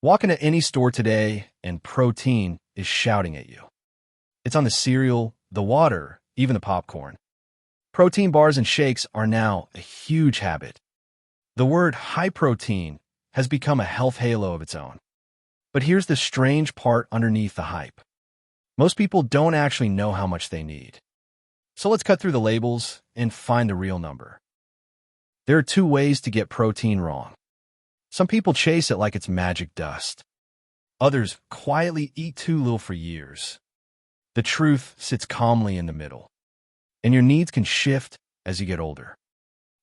Walk into any store today and protein is shouting at you. It's on the cereal, the water, even the popcorn. Protein bars and shakes are now a huge habit. The word high protein has become a health halo of its own. But here's the strange part underneath the hype. Most people don't actually know how much they need. So let's cut through the labels and find the real number. There are two ways to get protein wrong. Some people chase it like it's magic dust. Others quietly eat too little for years. The truth sits calmly in the middle, and your needs can shift as you get older.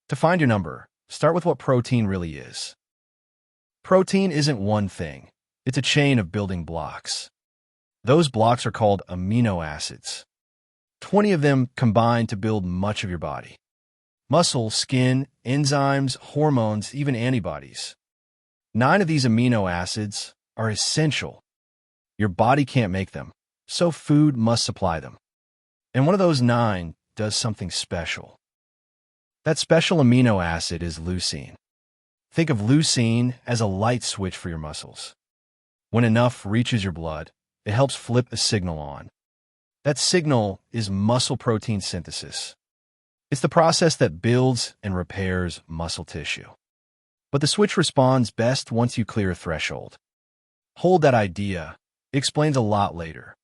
To find your number, start with what protein really is. Protein isn't one thing. It's a chain of building blocks. Those blocks are called amino acids. 20 of them combine to build much of your body. Muscle, skin, enzymes, hormones, even antibodies. 9 of these amino acids are essential. Your body can't make them, so food must supply them. And one of those 9 does something special. That special amino acid is leucine. Think of leucine as a light switch for your muscles. When enough reaches your blood, it helps flip a signal on. That signal is muscle protein synthesis. It's the process that builds and repairs muscle tissue. But the switch responds best once you clear a threshold. Hold that idea. It explains a lot later.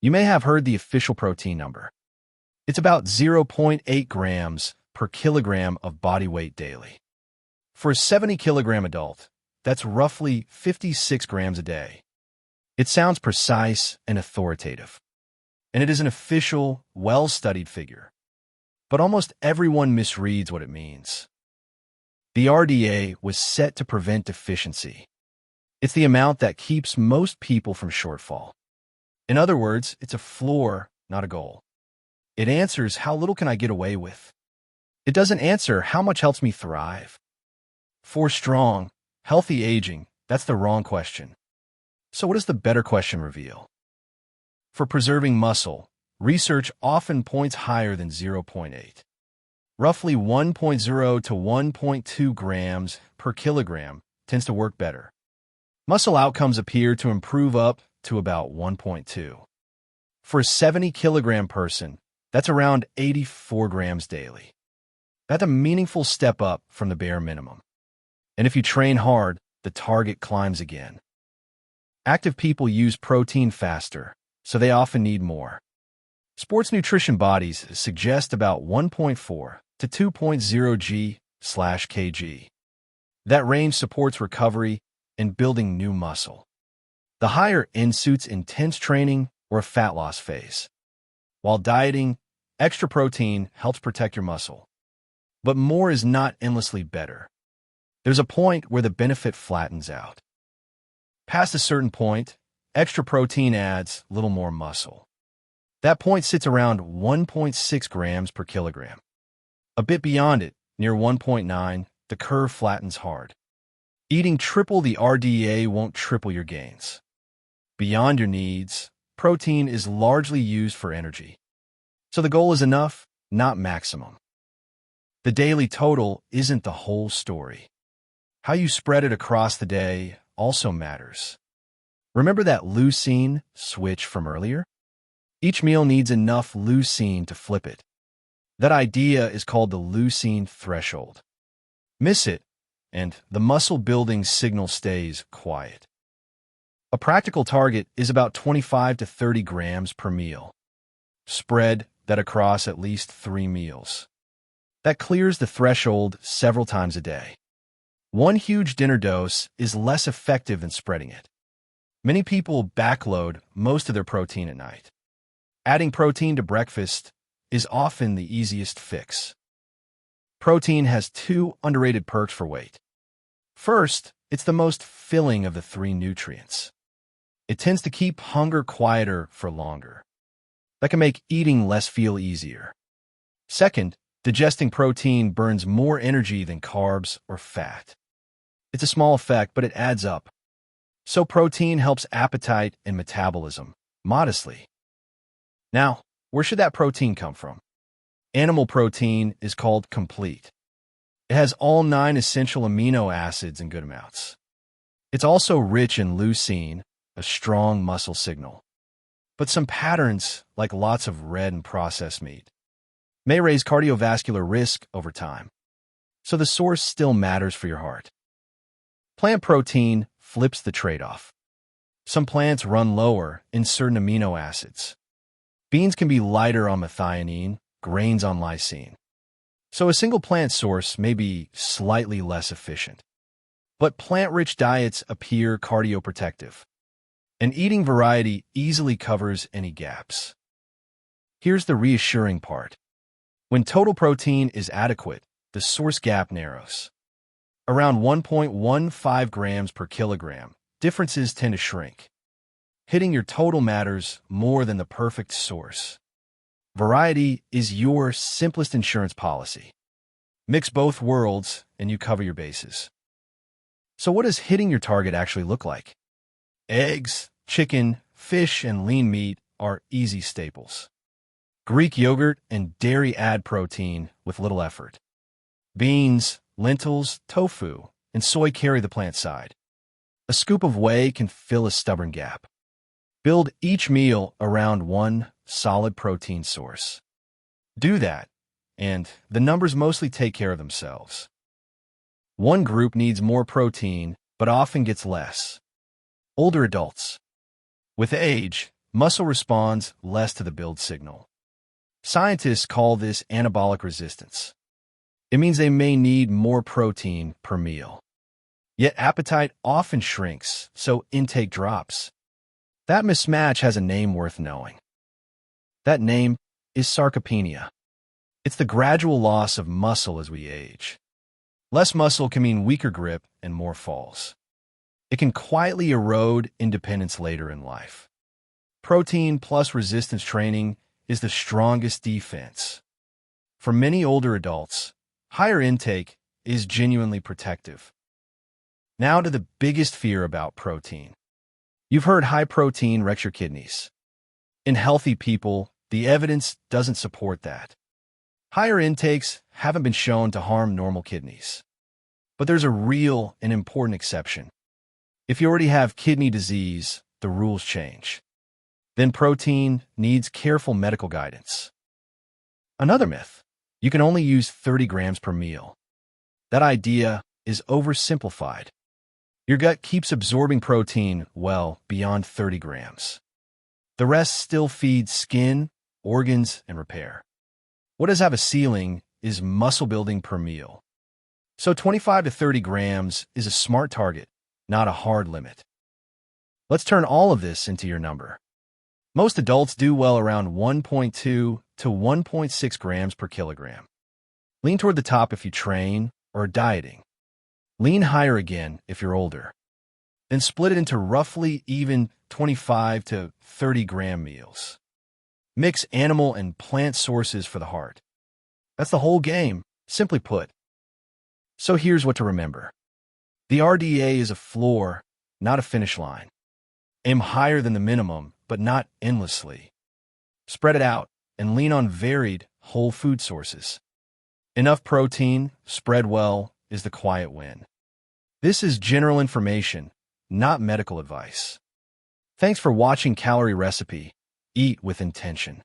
You may have heard the official protein number. It's about 0.8 grams per kilogram of body weight daily. For a 70-kilogram adult, that's roughly 56 grams a day. It sounds precise and authoritative. And it is an official, well-studied figure. But almost everyone misreads what it means. The RDA was set to prevent deficiency. It's the amount that keeps most people from shortfall. In other words, it's a floor, not a goal. It answers how little can I get away with. It doesn't answer how much helps me thrive. For strong, healthy aging, that's the wrong question. So what does the better question reveal? For preserving muscle, research often points higher than 0.8. Roughly 1.0 to 1.2 grams per kilogram tends to work better. Muscle outcomes appear to improve up to about 1.2. For a 70-kilogram person, that's around 84 grams daily. That's a meaningful step up from the bare minimum. And if you train hard, the target climbs again. Active people use protein faster, so they often need more. Sports nutrition bodies suggest about 1.4 to 2.0 g/kg. That range supports recovery and building new muscle. The higher end suits intense training or a fat loss phase. While dieting, extra protein helps protect your muscle. But more is not endlessly better. There's a point where the benefit flattens out. Past a certain point, extra protein adds little more muscle. That point sits around 1.6 grams per kilogram. A bit beyond it, near 1.9, the curve flattens hard. Eating triple the RDA won't triple your gains. Beyond your needs, protein is largely used for energy. So the goal is enough, not maximum. The daily total isn't the whole story. How you spread it across the day also matters. Remember that leucine switch from earlier? Each meal needs enough leucine to flip it. That idea is called the leucine threshold. Miss it, and the muscle-building signal stays quiet. A practical target is about 25 to 30 grams per meal. Spread that across at least 3 meals. That clears the threshold several times a day. One huge dinner dose is less effective than spreading it. Many people backload most of their protein at night. Adding protein to breakfast is often the easiest fix. Protein has 2 underrated perks for weight. First, it's the most filling of the 3 nutrients. It tends to keep hunger quieter for longer. That can make eating less feel easier. Second, digesting protein burns more energy than carbs or fat. It's a small effect, but it adds up. So protein helps appetite and metabolism, modestly. Now, where should that protein come from? Animal protein is called complete. It has all 9 essential amino acids in good amounts. It's also rich in leucine, a strong muscle signal. But some patterns, like lots of red and processed meat, may raise cardiovascular risk over time. So the source still matters for your heart. Plant protein flips the trade-off. Some plants run lower in certain amino acids. Beans can be lighter on methionine, grains on lysine. So a single plant source may be slightly less efficient. But plant-rich diets appear cardioprotective, and eating variety easily covers any gaps. Here's the reassuring part. When total protein is adequate, the source gap narrows. Around 1.15 grams per kilogram, differences tend to shrink. Hitting your total matters more than the perfect source. Variety is your simplest insurance policy. Mix both worlds and you cover your bases. So what does hitting your target actually look like? Eggs, chicken, fish, and lean meat are easy staples. Greek yogurt and dairy add protein with little effort. Beans, lentils, tofu, and soy carry the plant side. A scoop of whey can fill a stubborn gap. Build each meal around one solid protein source. Do that, and the numbers mostly take care of themselves. One group needs more protein, but often gets less. Older adults. With age, muscle responds less to the build signal. Scientists call this anabolic resistance. It means they may need more protein per meal. Yet appetite often shrinks, so intake drops. That mismatch has a name worth knowing. That name is sarcopenia. It's the gradual loss of muscle as we age. Less muscle can mean weaker grip and more falls. It can quietly erode independence later in life. Protein plus resistance training is the strongest defense. For many older adults, higher intake is genuinely protective. Now to the biggest fear about protein. You've heard high protein wrecks your kidneys. In healthy people, the evidence doesn't support that. Higher intakes haven't been shown to harm normal kidneys. But there's a real and important exception. If you already have kidney disease, the rules change. Then protein needs careful medical guidance. Another myth: you can only use 30 grams per meal. That idea is oversimplified. Your gut keeps absorbing protein well beyond 30 grams. The rest still feeds skin, organs, and repair. What does have a ceiling is muscle building per meal. So 25 to 30 grams is a smart target, not a hard limit. Let's turn all of this into your number. Most adults do well around 1.2 to 1.6 grams per kilogram. Lean toward the top if you train or are dieting. Lean higher again if you're older. Then split it into roughly even 25 to 30 gram meals. Mix animal and plant sources for the heart. That's the whole game, simply put. So here's what to remember. The RDA is a floor, not a finish line. Aim higher than the minimum, but not endlessly. Spread it out and lean on varied, whole food sources. Enough protein, spread well, is the quiet win. This is general information, not medical advice. Thanks for watching Calorie Recipe. Eat with intention.